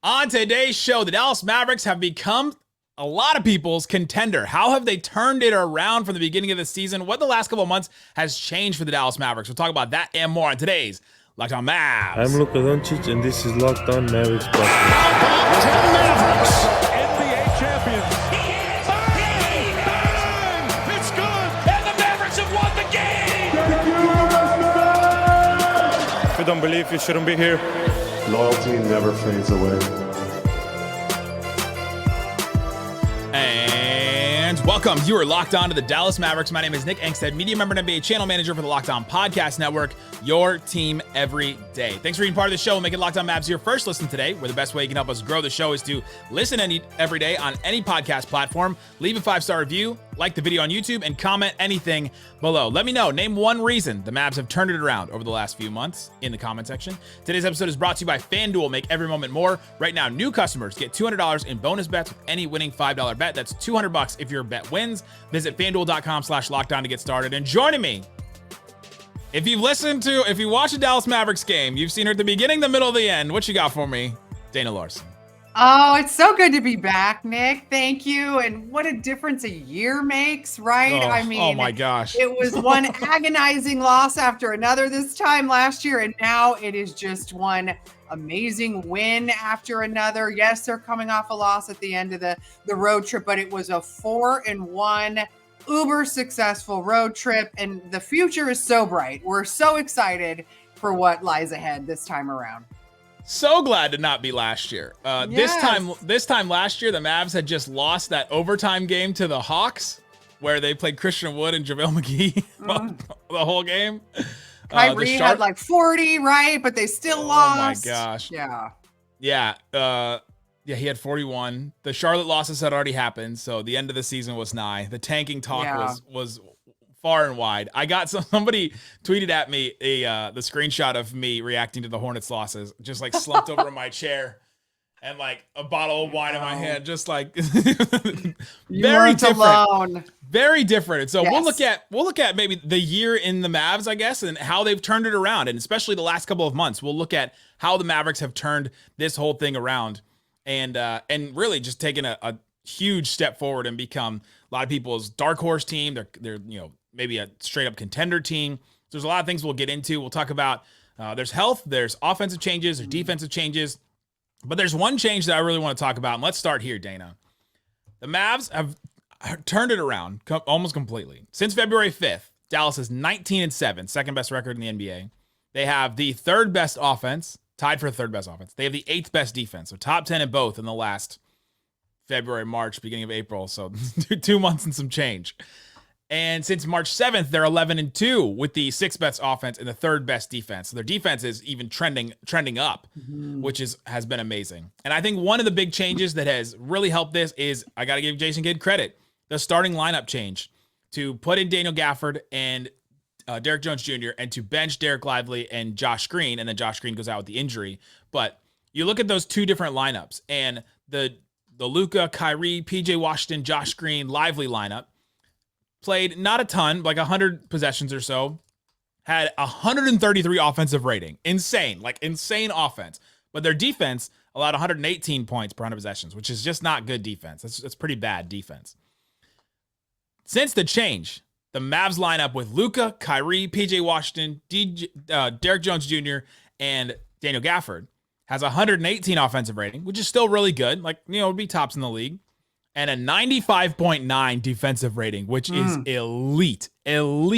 On today's show, the Dallas Mavericks have become a lot of people's contender. How have they turned it around from the beginning of the season? What the last couple of months has changed for the Dallas Mavericks? We'll talk about that and more on today's Locked On Mavs. I'm Luka Doncic, and this is Locked On Mavericks podcast. Mavericks, NBA champions. Bang! Bang! It's good! And the Mavericks have won the game! If you don't believe, you shouldn't be here. Loyalty never fades away. And welcome. You are locked on to the Dallas Mavericks. My name is Nick Angstadt, media member and NBA channel manager for the Locked On Podcast Network, your team every day. Thanks for being part of the show and making Locked On Mavs your first listen today, where the best way you can help us grow the show is to listen every day on any podcast platform, leave a 5-star review, like the video on YouTube, and comment anything below. Let me know. Name one reason the Mavs have turned it around over the last few months in the comment section. Today's episode is brought to you by FanDuel. Make every moment more. Right now, new customers get $200 in bonus bets with any winning $5 bet. That's $200 if your bet wins. Visit FanDuel.com/lockedon to get started. And joining me, if you watch a Dallas Mavericks game, you've seen her at the beginning, the middle, the end. What you got for me? Dana Larson. Oh, it's so good to be back, Nick. Thank you. And what a difference a year makes, right? Oh my gosh. It was one agonizing loss after another this time last year, and now it is just one amazing win after another. Yes, they're coming off a loss at the end of the road trip, but it was a 4-1 uber successful road trip, and the future is so bright. We're so excited for what lies ahead this time around. So glad to not be last year. Yes. This time last year, the Mavs had just lost that overtime game to the Hawks, where they played Christian Wood and JaVale McGee the whole game. Kyrie had like 40, right? But they still lost. Oh my gosh. Yeah. He had 41. The Charlotte losses had already happened, so the end of the season was nigh. The tanking talk was far and wide. I got somebody tweeted at me the screenshot of me reacting to the Hornets losses, just like slumped over in my chair and like a bottle of wine in my hand, just like very different. Alone. Very different. And so Yes. we'll look at maybe the year in the Mavs, I guess, and how they've turned it around, and especially the last couple of months. We'll look at how the Mavericks have turned this whole thing around and really just taken a huge step forward and become a lot of people's dark horse team. They're maybe a straight up contender team. So there's a lot of things we'll get into. We'll talk about there's health, there's offensive changes, there's defensive changes, but there's one change that I really want to talk about. And let's start here, Dana. The Mavs have turned it around almost completely. Since February 5th, Dallas is 19-7, second best record in the NBA. They have the third best offense, tied for third best offense. They have the 8th best defense, so top 10 in both in the last February, March, beginning of April. So 2 months and some change. And since March 7th, they're 11-2 with the 6th best offense and the 3rd best defense. So their defense is even trending up, which has been amazing. And I think one of the big changes that has really helped this is, I got to give Jason Kidd credit, the starting lineup change to put in Daniel Gafford and Derek Jones Jr. and to bench Derek Lively and Josh Green, and then Josh Green goes out with the injury. But you look at those two different lineups, and the Luka, Kyrie, PJ Washington, Josh Green, Lively lineup played not a ton, like 100 possessions or so, had 133 offensive rating. Insane offense. But their defense allowed 118 points per 100 possessions, which is just not good defense. That's pretty bad defense. Since the change, the Mavs lineup with Luka, Kyrie, PJ Washington, Derek Jones Jr., and Daniel Gafford has 118 offensive rating, which is still really good. Would be tops in the league. And a 95.9 defensive rating, which is elite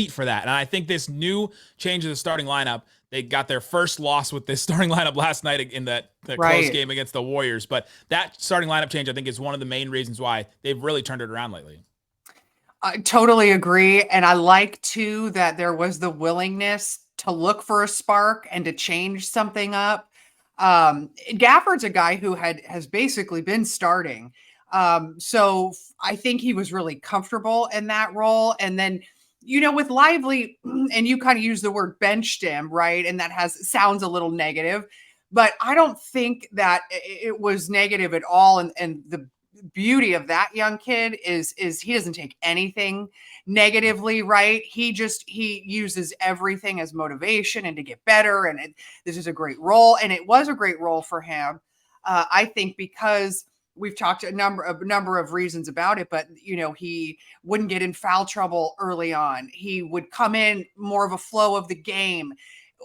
for that. And I think this new change of the starting lineup, they got their first loss with this starting lineup last night in the close game against the Warriors. But that starting lineup change, I think, is one of the main reasons why they've really turned it around lately. I totally agree. And I like, too, that there was the willingness to look for a spark and to change something up. Gafford's a guy who has basically been starting. So I think he was really comfortable in that role. And then, with Lively, and you kind of use the word benched him, right? And that sounds a little negative, but I don't think that it was negative at all. And the beauty of that young kid is he doesn't take anything negatively, right? He uses everything as motivation and to get better. And this is a great role. And it was a great role for him. I think because we've talked a number of reasons about it, but he wouldn't get in foul trouble early on. He would come in more of a flow of the game.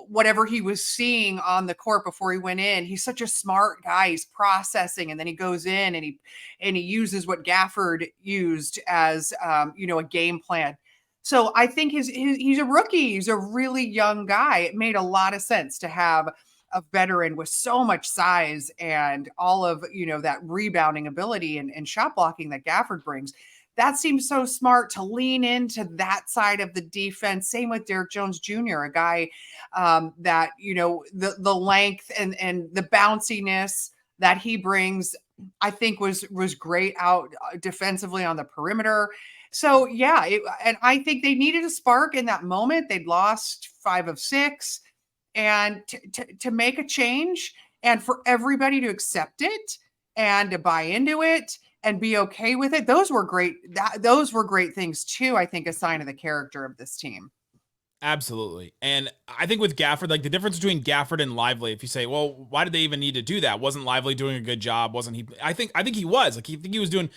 Whatever he was seeing on the court before he went in, he's such a smart guy. He's processing, and then he goes in and he uses what Gafford used as a game plan. So I think he's a rookie. He's a really young guy. It made a lot of sense to have a veteran with so much size and all of that rebounding ability and shot blocking that Gafford brings. That seems so smart to lean into that side of the defense. Same with Derrick Jones Jr., a guy that, the length and the bounciness that he brings, I think was great out defensively on the perimeter. So, yeah, and I think they needed a spark in that moment. They'd lost 5 of 6, and to make a change and for everybody to accept it and to buy into it and be okay with it. Those were great. Those were great things too. I think a sign of the character of this team. Absolutely. And I think with Gafford, like the difference between Gafford and Lively, if you say, well, why did they even need to do that? Wasn't Lively doing a good job? Wasn't he? I think he was. Like, he was doing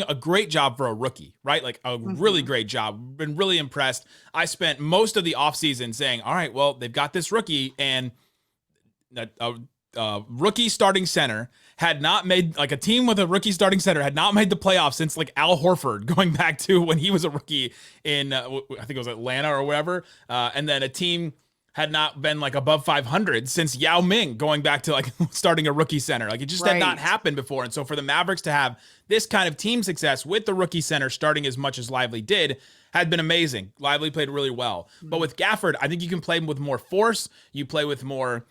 a great job for a rookie, right? Like a really great job. Been really impressed. I spent most of the offseason saying, all right, well, they've got this rookie, and rookie starting center had not made, like, a team with a rookie starting center had not made the playoffs since like Al Horford, going back to when he was a rookie in I think it was Atlanta or wherever, and then a team had not been like above 500 since Yao Ming, going back to like starting a rookie center. Like, it just had not happened before. And so for the Mavericks to have this kind of team success with the rookie center starting as much as Lively did had been amazing. Lively played really well. But with Gafford, I think you can play with more force. You play with more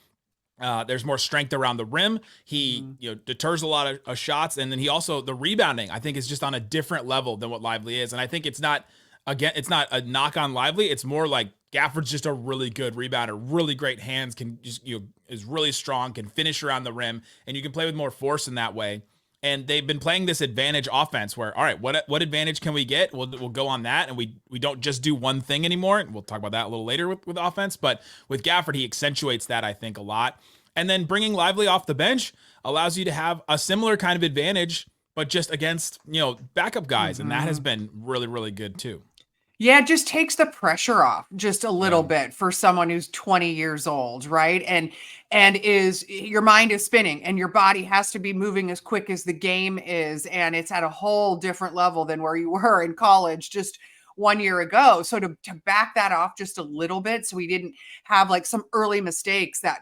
there's more strength around the rim. He deters a lot of shots, and then he also, the rebounding, I think, is just on a different level than what Lively is. And I think it's not a knock on Lively. It's more like Gafford's just a really good rebounder, really great hands, can just is really strong, can finish around the rim, and you can play with more force in that way. And they've been playing this advantage offense where, all right, what advantage can we get? We'll go on that, and we don't just do one thing anymore. And we'll talk about that a little later with offense. But with Gafford, he accentuates that, I think, a lot. And then bringing Lively off the bench allows you to have a similar kind of advantage, but just against, backup guys. And that has been really, really good too. Yeah, it just takes the pressure off just a little bit for someone who's 20 years old, right? And is your mind is spinning and your body has to be moving as quick as the game is, and it's at a whole different level than where you were in college just 1 year ago. So to back that off just a little bit, so we didn't have like some early mistakes that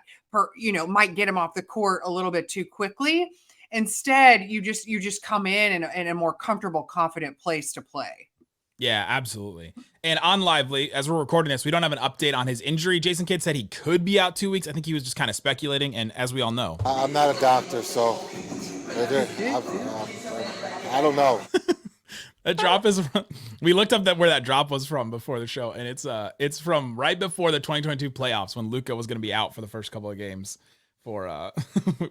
might get him off the court a little bit too quickly. Instead, you just come in a more comfortable, confident place to play. Yeah, absolutely. And on Lively, as we're recording this, we don't have an update on his injury. Jason Kidd said he could be out 2 weeks. I think he was just kind of speculating. And as we all know, I'm not a doctor, so I don't know. That drop is, we looked up where that drop was from before the show, and it's from right before the 2022 playoffs when Luka was going to be out for the first couple of games for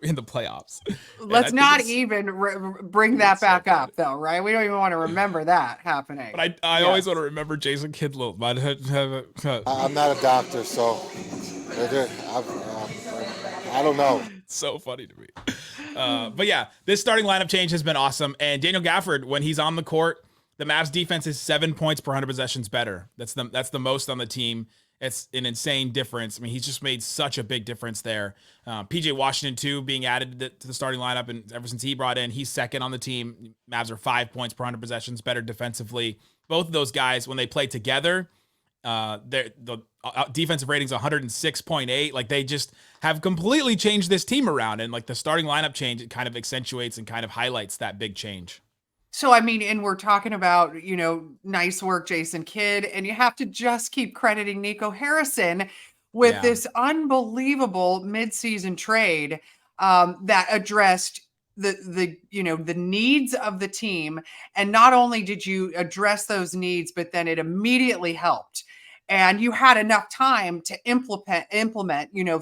in the playoffs. Let's not even bring that back up, though, right? We don't even want to remember that happening. But I always want to remember Jason Kidd. I'm not a doctor, so I don't know. It's so funny to me. But yeah, this starting lineup change has been awesome. And Daniel Gafford, when he's on the court, the Mavs defense is 7 points per 100 possessions better. That's the most on the team. It's an insane difference. I mean, he's just made such a big difference there. PJ Washington, too, being added to the starting lineup, and ever since he brought in, he's second on the team. Mavs are 5 points per 100 possessions better defensively. Both of those guys, when they play together, the defensive rating's 106.8. Like, they just have completely changed this team around, and like the starting lineup change, it kind of accentuates and kind of highlights that big change. So, I mean, and we're talking about, nice work, Jason Kidd, and you have to just keep crediting Nico Harrison with this unbelievable midseason trade that addressed the needs of the team. And not only did you address those needs, but then it immediately helped. And you had enough time to implement,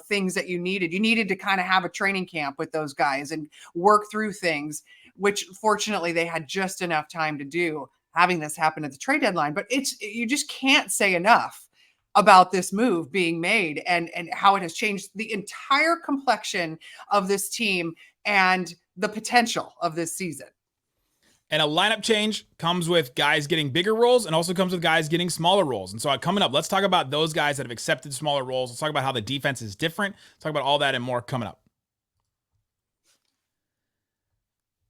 things that you needed. You needed to kind of have a training camp with those guys and work through things, which fortunately they had just enough time to do, having this happen at the trade deadline. But you just can't say enough about this move being made and how it has changed the entire complexion of this team and the potential of this season. And a lineup change comes with guys getting bigger roles and also comes with guys getting smaller roles. And so coming up, let's talk about those guys that have accepted smaller roles. Let's talk about how the defense is different. Let's talk about all that and more coming up.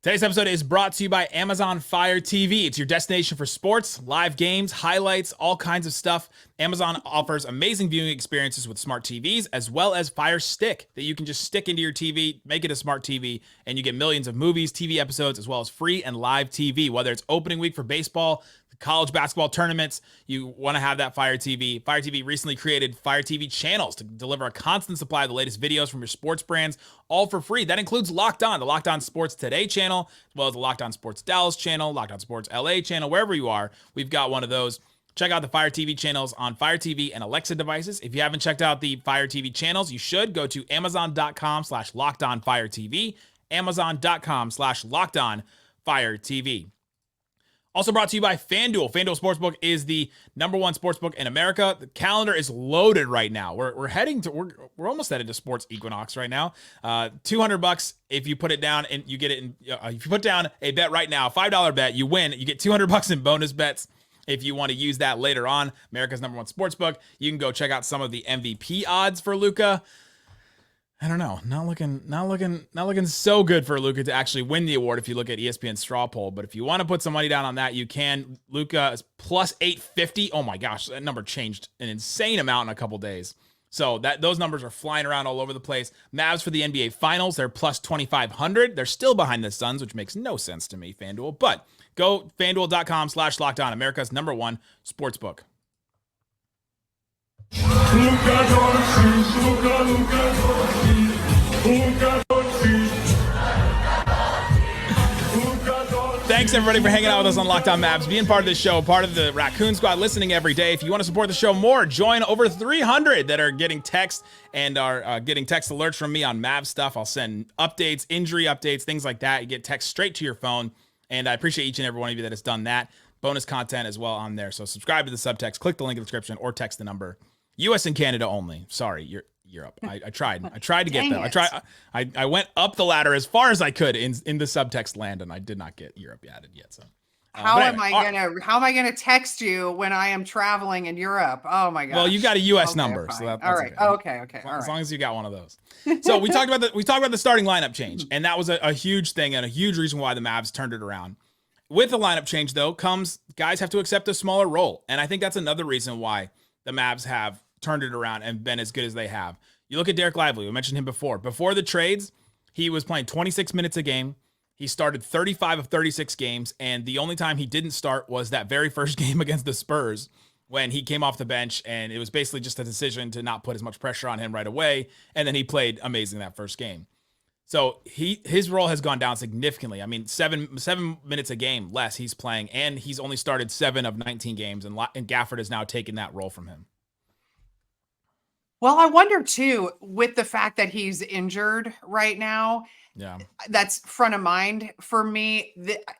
Today's episode is brought to you by Amazon Fire TV. It's your destination for sports, live games, highlights, all kinds of stuff. Amazon offers amazing viewing experiences with smart TVs, as well as Fire Stick that you can just stick into your TV, make it a smart TV, and you get millions of movies, TV episodes, as well as free and live TV. Whether it's opening week for baseball, college basketball tournaments, you want to have that Fire TV. Fire TV recently created Fire TV channels to deliver a constant supply of the latest videos from your sports brands, all for free. That includes Locked On, the Locked On Sports Today channel, as well as the Locked On Sports Dallas channel, Locked On Sports LA channel, wherever you are, we've got one of those. Check out the Fire TV channels on Fire TV and Alexa devices. If you haven't checked out the Fire TV channels, you should go to amazon.com/LockedOnFireTV, amazon.com/LockedOnFireTV. Also brought to you by FanDuel. FanDuel Sportsbook is the #1 sportsbook in America. The calendar is loaded right now. We're almost headed to sports equinox right now. $200 if you put it down and you get it. If you put down a bet right now, $5 bet, you win. You get $200 in bonus bets. If you want to use that later on, America's #1 sportsbook, you can go check out some of the MVP odds for Luka. I don't know. Not looking so good for Luka to actually win the award if you look at ESPN's straw poll. But if you want to put some money down on that, you can. Luka is plus 850. Oh my gosh, that number changed an insane amount in a couple days. So those numbers are flying around all over the place. Mavs for the NBA Finals, they're plus 2,500. They're still behind the Suns, which makes no sense to me, FanDuel. But go FanDuel.com/LockedOn, America's #1 sportsbook. Thanks everybody for hanging out with us on Locked On Mavs, being part of this show, part of the Raccoon Squad, listening every day. If you want to support the show more, join over 300 that are getting text and are getting text alerts from me on Mavs stuff. I'll send updates, injury updates, things like that. You get text straight to your phone, and I appreciate each and every one of you that has done that. Bonus content as well on there. So subscribe to the subtext, click the link in the description, or text the number. US and Canada only. Sorry, Europe. I tried to get them. I went up the ladder as far as I could in the subtext land, and I did not get Europe added yet. So how am I gonna text you when I am traveling in Europe? Oh my gosh. Well, you got a US number, fine. so that's all right. Okay. All as long as you got one of those. So we talked about the starting lineup change, and that was a huge thing and a huge reason why the Mavs turned it around. With the lineup change, though, comes guys have to accept a smaller role, and I think that's another reason why the Mavs have turned it around and been as good as they have. You look at Derek Lively. We mentioned him before. Before the trades, he was playing 26 minutes a game. He started 35 of 36 games, and the only time he didn't start was that very first game against the Spurs when he came off the bench, and it was basically just a decision to not put as much pressure on him right away, and then he played amazing that first game. So his role has gone down significantly. I mean, 7 minutes a game less he's playing, and he's only started 7 of 19 games, and Gafford has now taken that role from him. Well, I wonder too, with the fact that he's injured right now, that's front of mind for me.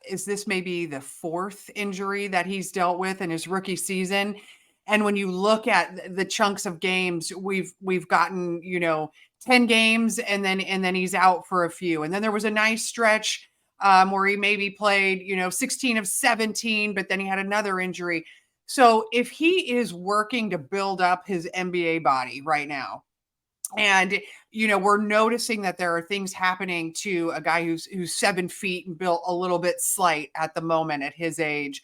Is this maybe the 4th injury that he's dealt with in his rookie season? And when you look at the chunks of games, we've gotten, 10 games and then he's out for a few. And then there was a nice stretch where he maybe played, 16 of 17, but then he had another injury. So if he is working to build up his NBA body right now, and, we're noticing that there are things happening to a guy who's 7 feet and built a little bit slight at the moment at his age,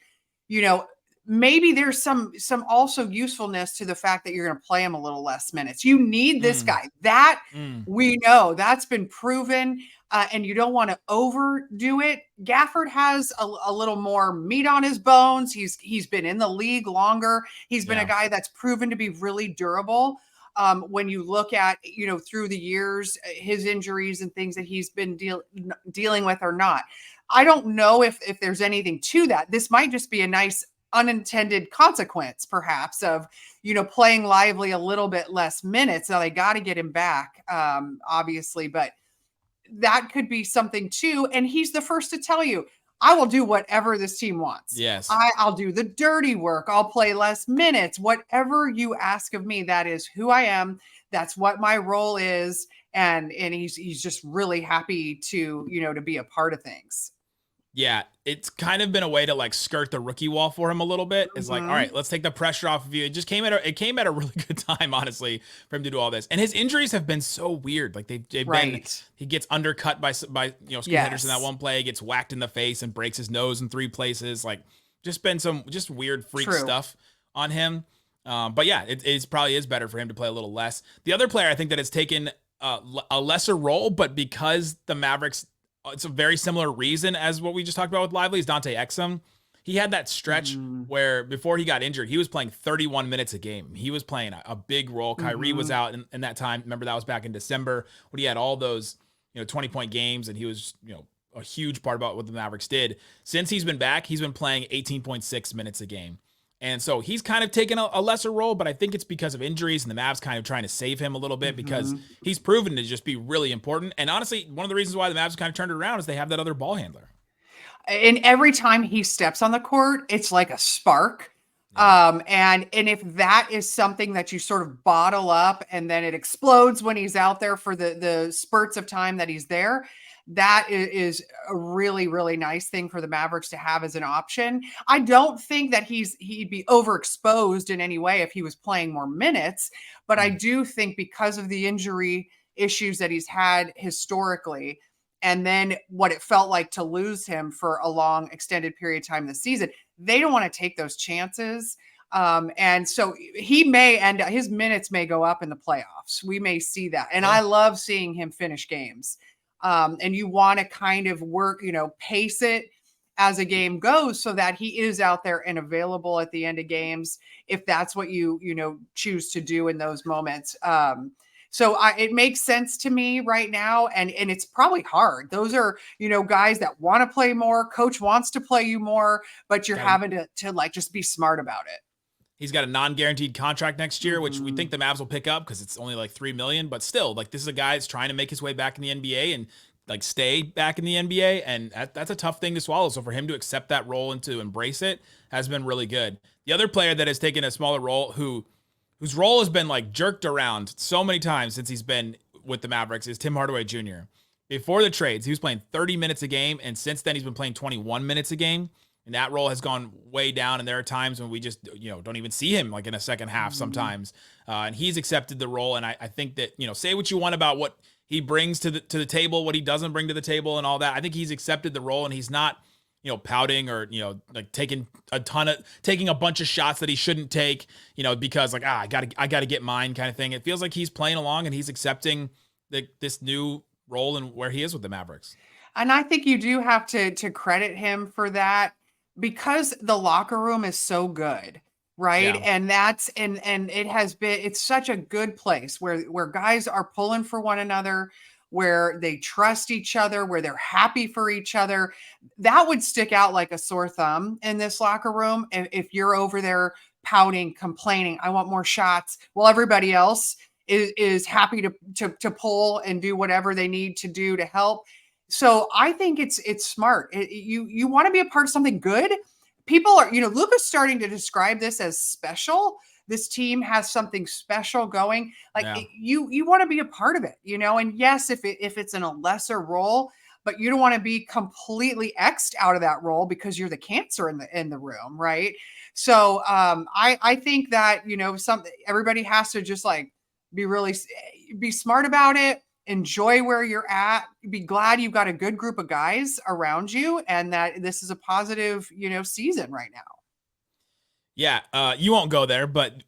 maybe there's some also usefulness to the fact that you're going to play him a little less minutes. You need this guy. That we know that's been proven. And you don't want to overdo it. Gafford has a little more meat on his bones. He's been in the league longer. He's been a guy that's proven to be really durable. When you look at, through the years, his injuries and things that he's been dealing with or not. I don't know if there's anything to that. This might just be a nice unintended consequence, perhaps, of, playing Lively a little bit less minutes. Now they got to get him back, obviously, but that could be something too. And he's the first to tell you, I will do whatever this team wants. Yes. I'll do the dirty work. I'll play less minutes. Whatever you ask of me, that is who I am. That's what my role is. And he's just really happy to, to be a part of things. Yeah, it's kind of been a way to like skirt the rookie wall for him a little bit. It's like, all right, let's take the pressure off of you. It came at a really good time, honestly, for him to do all this. And his injuries have been so weird. Like they've been, he gets undercut by Scoot Henderson that one play, gets whacked in the face and breaks his nose in 3 places. Like just been some just weird freak stuff on him. But yeah, it probably is better for him to play a little less. The other player I think that has taken a lesser role, but because the Mavericks, it's a very similar reason as what we just talked about with Lively, is Dante Exum. He had that stretch where before he got injured, he was playing 31 minutes a game. He was playing a big role. Kyrie was out in that time. Remember, that was back in December when he had all those 20-point games, and he was a huge part about what the Mavericks did. Since he's been back, he's been playing 18.6 minutes a game. And so he's kind of taken a lesser role, but I think it's because of injuries and the Mavs kind of trying to save him a little bit because he's proven to just be really important. And honestly, one of the reasons why the Mavs kind of turned it around is they have that other ball handler. And every time he steps on the court, it's like a spark. And if that is something that you sort of bottle up and then it explodes when he's out there for the spurts of time that he's there, that is a really, really nice thing for the Mavericks to have as an option. I don't think that he'd be overexposed in any way if he was playing more minutes, but I do think because of the injury issues that he's had historically, and then what it felt like to lose him for a long extended period of time this season, they don't want to take those chances. And so he may his minutes may go up in the playoffs. We may see that. And I love seeing him finish games. And you want to kind of work, pace it as a game goes so that he is out there and available at the end of games, if that's what you choose to do in those moments. So it makes sense to me right now. And it's probably hard. Those are, guys that want to play more. Coach wants to play you more, but you're having to like, just be smart about it. He's got a non-guaranteed contract next year, which we think the Mavs will pick up because it's only like $3 million. But still, like, this is a guy that's trying to make his way back in the NBA and like stay back in the NBA, and that's a tough thing to swallow. So for him to accept that role and to embrace it has been really good. The other player that has taken a smaller role, whose role has been like jerked around so many times since he's been with the Mavericks, is Tim Hardaway Jr. Before the trades, he was playing 30 minutes a game, and since then he's been playing 21 minutes a game. And that role has gone way down. And there are times when we just, don't even see him like in a second half sometimes. And he's accepted the role. And I think that, say what you want about what he brings to the table, what he doesn't bring to the table and all that. I think he's accepted the role, and he's not, pouting or, like taking a bunch of shots that he shouldn't take, because like, I gotta get mine kind of thing. It feels like he's playing along and he's accepting this new role and where he is with the Mavericks. And I think you do have to credit him for that, because the locker room is so good, right? Yeah. And it's such a good place where guys are pulling for one another, where they trust each other, where they're happy for each other. That would stick out like a sore thumb in this locker room if you're over there pouting, complaining, I want more shots, while everybody else is happy to pull and do whatever they need to do to help. So I think it's smart. You want to be a part of something good. People are, Luka's starting to describe this as special. This team has something special going. Like you want to be a part of it, and yes, if it's in a lesser role, but you don't want to be completely X'd out of that role because you're the cancer in the room. Right. So I think that, everybody has to just like be smart about it. Enjoy where you're at, be glad you've got a good group of guys around you, and that this is a positive, season right now. Yeah. You won't go there, but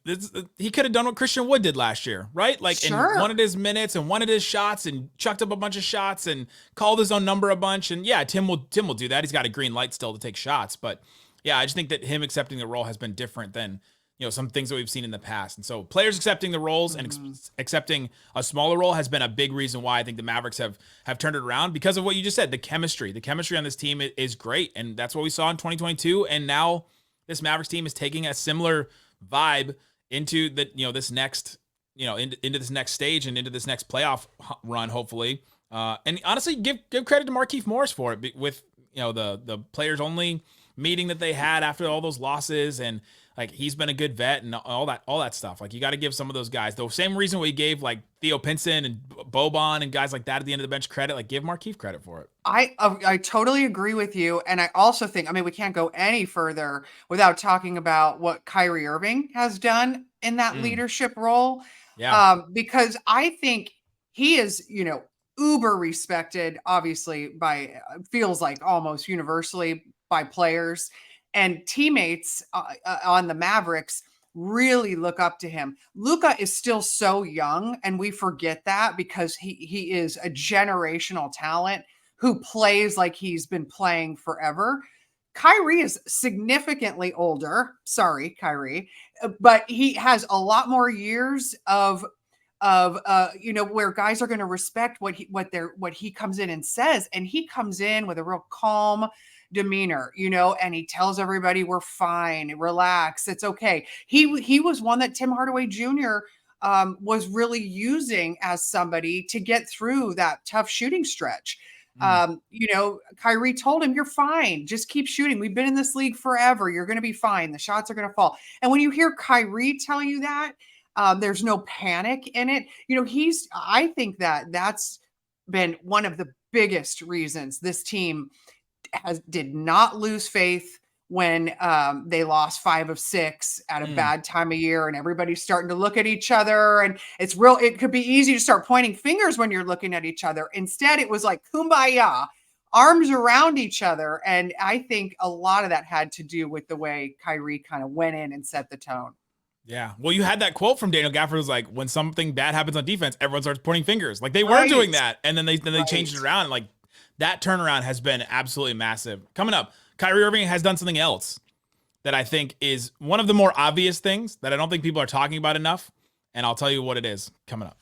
he could have done what Christian Wood did last year, right? Like, sure. And wanted his minutes and wanted his shots and chucked up a bunch of shots and called his own number a bunch. And yeah, Tim will do that. He's got a green light still to take shots, but yeah, I just think that him accepting the role has been different than some things that we've seen in the past. And so players accepting the roles and accepting a smaller role has been a big reason why I think the Mavericks have turned it around, because of what you just said. The chemistry on this team is great. And that's what we saw in 2022. And now this Mavericks team is taking a similar vibe into this next, into this next stage and into this next playoff run, hopefully. And honestly, give credit to Markieff Morris for it with, the players only meeting that they had after all those losses. And Like, he's been a good vet and all that stuff. Like, you got to give some of those guys the same reason we gave like Theo Pinson and Boban and guys like that at the end of the bench credit. Like, give Markieff credit for it. I totally agree with you. And I also think, I mean, we can't go any further without talking about what Kyrie Irving has done in that leadership role. Yeah. Because I think he is, uber respected, obviously, by feels like almost universally by players and teammates on the Mavericks. Really look up to him. Luka is still so young, and we forget that because he is a generational talent who plays like he's been playing forever. Kyrie is significantly older. Sorry, Kyrie, but he has a lot more years of where guys are going to respect what he comes in and says, and he comes in with a real calm demeanor, and he tells everybody we're fine, relax, it's okay. He was one that Tim Hardaway Jr. Was really using as somebody to get through that tough shooting stretch. Kyrie told him, you're fine. Just keep shooting. We've been in this league forever. You're going to be fine. The shots are going to fall. And when you hear Kyrie tell you that, there's no panic in it. I think that's been one of the biggest reasons this team did not lose faith when they lost 5 of 6 at a bad time of year, and everybody's starting to look at each other, and it could be easy to start pointing fingers when you're looking at each other. Instead, it was like kumbaya, arms around each other. And I think a lot of that had to do with the way Kyrie kind of went in and set the tone. Yeah. Well, you had that quote from Daniel Gafford, was like, when something bad happens on defense, everyone starts pointing fingers. Like, they were doing that, and then they changed it around. And like, that turnaround has been absolutely massive. Coming up, Kyrie Irving has done something else that I think is one of the more obvious things that I don't think people are talking about enough, and I'll tell you what it is coming up.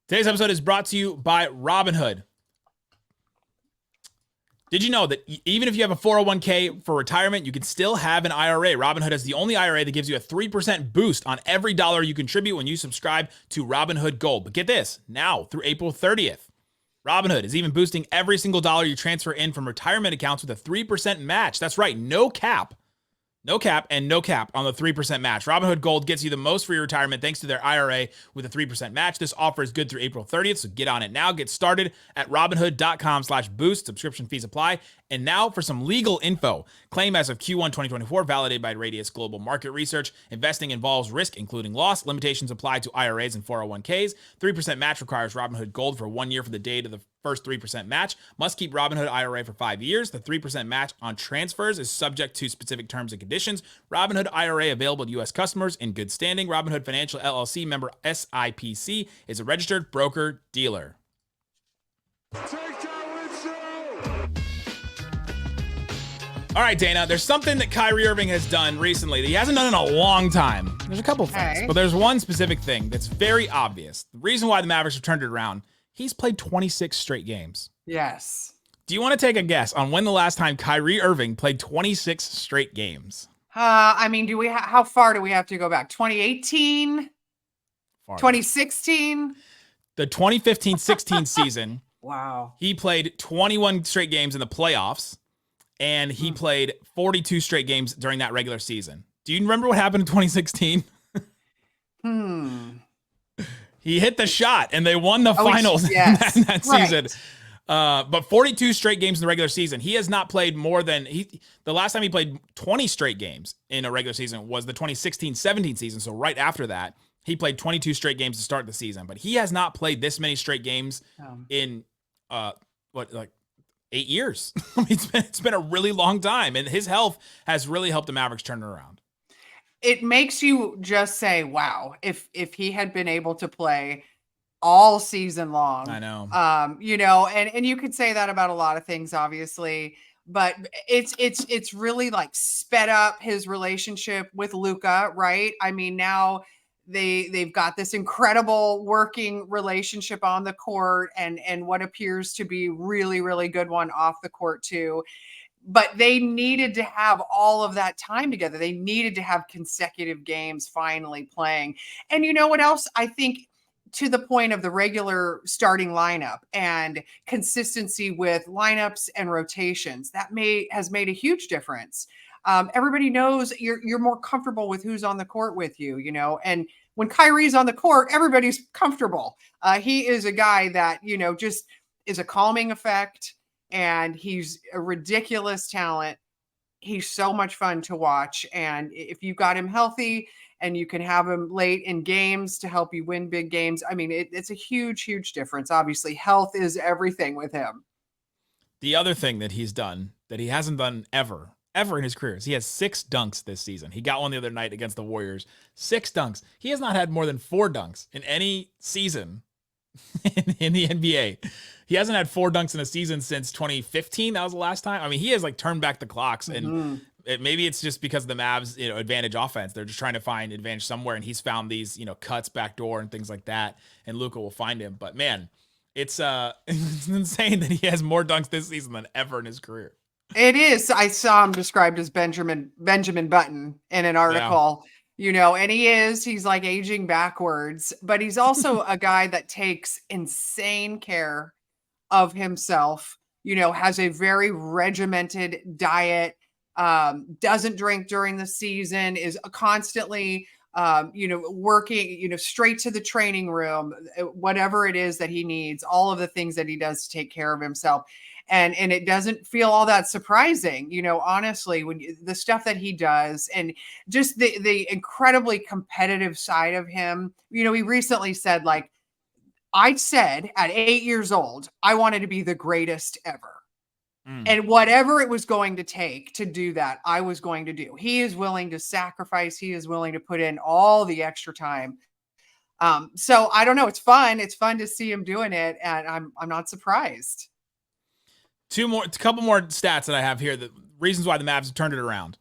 Today's episode is brought to you by Robinhood. Did you know that even if you have a 401k for retirement, you can still have an IRA? Robinhood is the only IRA that gives you a 3% boost on every dollar you contribute when you subscribe to Robinhood Gold. But get this, now through April 30th, Robinhood is even boosting every single dollar you transfer in from retirement accounts with a 3% match. That's right, no cap and no cap on the 3% match. Robinhood Gold gets you the most for your retirement thanks to their IRA with a 3% match. This offer is good through April 30th, so get on it now. Get started at Robinhood.com/boost. Subscription fees apply. And now for some legal info. Claim as of Q1 2024, validated by Radius Global Market Research. Investing involves risk, including loss. Limitations apply to IRAs and 401ks. 3% match requires Robinhood Gold for 1 year for the date of the first 3% match. Must keep Robinhood IRA for 5 years. The 3% match on transfers is subject to specific terms and conditions. Robinhood IRA available to U.S. customers in good standing. Robinhood Financial LLC, member SIPC, is a registered broker-dealer. All right, Dana, there's something that Kyrie Irving has done recently that he hasn't done in a long time. There's a couple things, but there's one specific thing that's very obvious. The reason why the Mavericks have turned it around, he's played 26 straight games. Yes. Do you want to take a guess on when the last time Kyrie Irving played 26 straight games? I mean, how far do we have to go back? 2018? 2016? The 2015-16 season. Wow. He played 21 straight games in the playoffs, and he played 42 straight games during that regular season. Do you remember what happened in 2016? He hit the shot, and they won the finals yes. in that season. But 42 straight games in the regular season. He has not played more than the last time he played 20 straight games in a regular season was the 2016-17 season. So right after that, he played 22 straight games to start the season. But he has not played this many straight games in 8 years. I mean, it's been a really long time, and his health has really helped the Mavericks turn it around. It makes you just say, wow, if he had been able to play all season long. I know. And you could say that about a lot of things, obviously, but it's really like sped up his relationship with Luka, right? I mean, now they've got this incredible working relationship on the court and what appears to be really, really good one off the court too. But they needed to have all of that time together. They needed to have consecutive games finally playing. And you know what else? I think to the point of the regular starting lineup and consistency with lineups and rotations, that has made a huge difference. Everybody knows you're more comfortable with who's on the court with you, and when Kyrie's on the court, everybody's comfortable. He is a guy that, just is a calming effect, and he's a ridiculous talent. He's so much fun to watch. And if you got him healthy and you can have him late in games to help you win big games, I mean, it's a huge, huge difference. Obviously, health is everything with him. The other thing that he's done that he hasn't done ever in his career is he has 6 dunks this season. He got one the other night against the Warriors. 6 dunks. He has not had more than 4 dunks in any season in the NBA. He hasn't had 4 dunks in a season since 2015. That was the last time. I mean, he has like turned back the clocks, and maybe it's just because of the Mavs, advantage offense. They're just trying to find advantage somewhere, and he's found these, cuts backdoor and things like that, and Luka will find him. But man, it's insane that he has more dunks this season than ever in his career. It is. I saw him described as Benjamin Button in an article. Yeah. And he's like aging backwards, but he's also a guy that takes insane care of himself, has a very regimented diet, doesn't drink during the season, is constantly, working, straight to the training room, whatever it is that he needs, all of the things that he does to take care of himself. And it doesn't feel all that surprising, honestly, when the stuff that he does, and just the incredibly competitive side of him. He recently said, like, I said at 8 years old, I wanted to be the greatest ever. And whatever it was going to take to do that, I was going to do. He is willing to sacrifice. He is willing to put in all the extra time. So I don't know. It's fun. It's fun to see him doing it. And I'm not surprised. A couple more stats that I have here, the reasons why the Mavs have turned it around.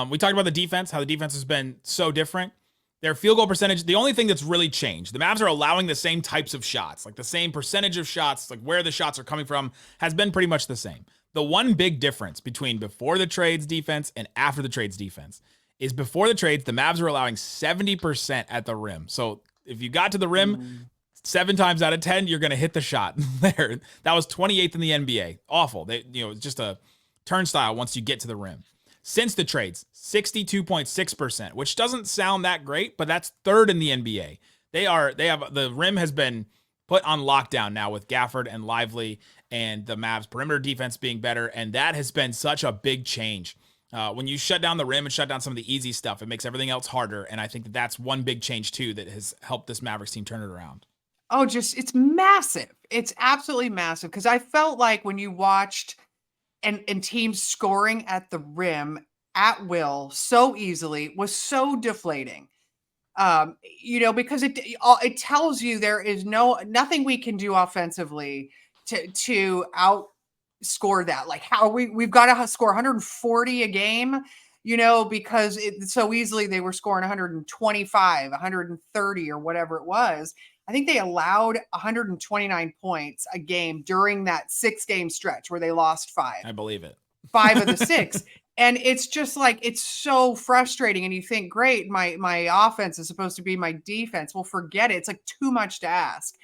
We talked about the defense, how the defense has been so different. Their field goal percentage, the only thing that's really changed, the Mavs are allowing the same types of shots, like the same percentage of shots, like where the shots are coming from has been pretty much the same. The one big difference between before the trades defense and after the trades defense is before the trades, the Mavs are allowing 70% at the rim. So if you got to the rim 7 times out of 10, you're going to hit the shot there. That was 28th in the NBA. Awful. It's just a turnstile once you get to the rim. Since the trades, 62.6%, which doesn't sound that great, but that's 3rd in the NBA. The rim has been put on lockdown now with Gafford and Lively, and the Mavs perimeter defense being better. And that has been such a big change. When you shut down the rim and shut down some of the easy stuff, it makes everything else harder. And I think that's one big change too, that has helped this Mavericks team turn it around. Oh, it's massive. It's absolutely massive. Cause I felt like when you watched and teams scoring at the rim at will so easily was so deflating. Because it tells you there is nothing we can do offensively to outscore that. Like how we've got to score 140 a game, because so easily they were scoring 125, 130 or whatever it was. I think they allowed 129 points a game during that 6-game stretch where they lost 5. I believe it. 5 of the 6. And it's just like, it's so frustrating. And you think, great, my offense is supposed to be my defense. Well, forget it. It's like too much to ask.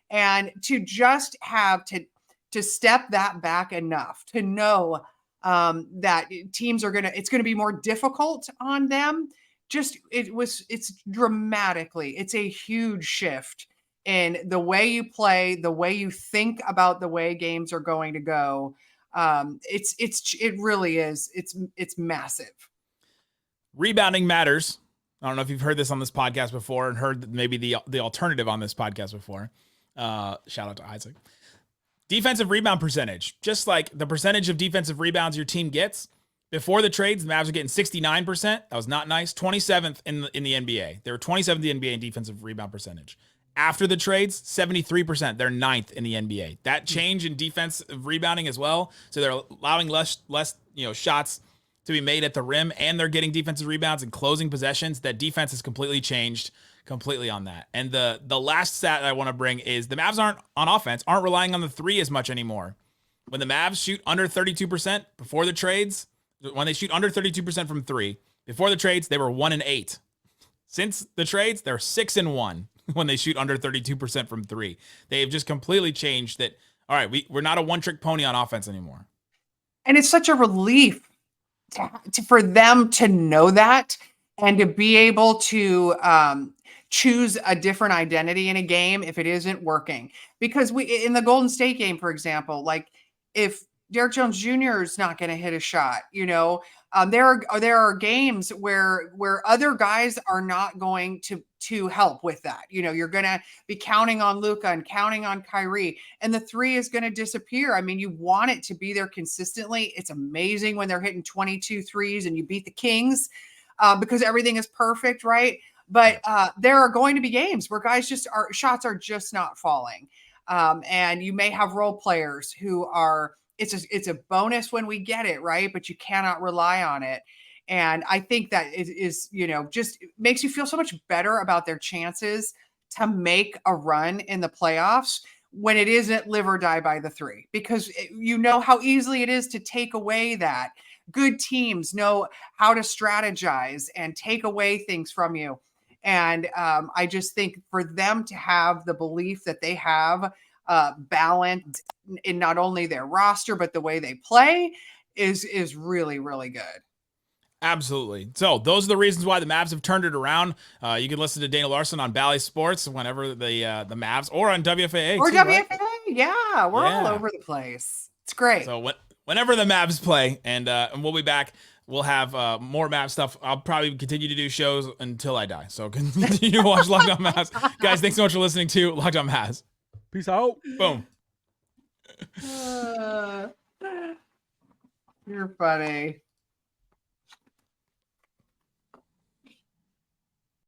And to just have to step that back enough to know that teams it's going to be more difficult on them. It's dramatically, it's a huge shift in the way you play, the way you think about the way games are going to go. It really is. It's massive. Rebounding matters. I don't know if you've heard this on this podcast before and heard maybe the alternative on this podcast before. Shout out to Isaac. Defensive rebound percentage, just like the percentage of defensive rebounds your team gets. Before the trades, the Mavs were getting 69%. That was not nice. 27th in the NBA. They were 27th in the NBA in defensive rebound percentage. After the trades, 73%. They're 9th in the NBA. That change in defensive rebounding as well. So they're allowing less shots to be made at the rim, and they're getting defensive rebounds and closing possessions. That defense has completely changed on that. And the last stat I want to bring is the Mavs aren't relying on the 3 as much anymore. When the Mavs shoot under 32% before the trades, when they shoot under 32% from 3, before the trades, they were 1-8. Since the trades, they're 6-1. when they shoot under 32% from three. They've just completely changed that. All right, we're not a one-trick pony on offense anymore. And it's such a relief for them to know that and to be able to choose a different identity in a game if it isn't working. Because in the Golden State game, for example, like if Derrick Jones Jr. is not going to hit a shot, there are games where other guys are not going to help with that. You're going to be counting on Luka and counting on Kyrie, and the three is going to disappear. I mean, you want it to be there consistently. It's amazing when they're hitting 22 threes and you beat the Kings because everything is perfect, right? But there are going to be games where guys shots are just not falling. And you may have role players who are, it's a bonus when we get it, right? But you cannot rely on it. And I think that is just makes you feel so much better about their chances to make a run in the playoffs when it isn't live or die by the three, because you know how easily it is to take away that. Good teams know how to strategize and take away things from you. And I just think for them to have the belief that they have balance in not only their roster, but the way they play is really, really good. Absolutely. So those are the reasons why the Mavs have turned it around. You can listen to Dana Larson on Bally Sports whenever the Mavs, or on WFAA. Or too, WFAA, right? yeah. We're all over the place. It's great. So whenever the Mavs play, and we'll be back. We'll have more Mavs stuff. I'll probably continue to do shows until I die. So continue to watch Locked On Mavs. Guys, thanks so much for listening to Locked On Mavs. Peace out. Boom. You're funny.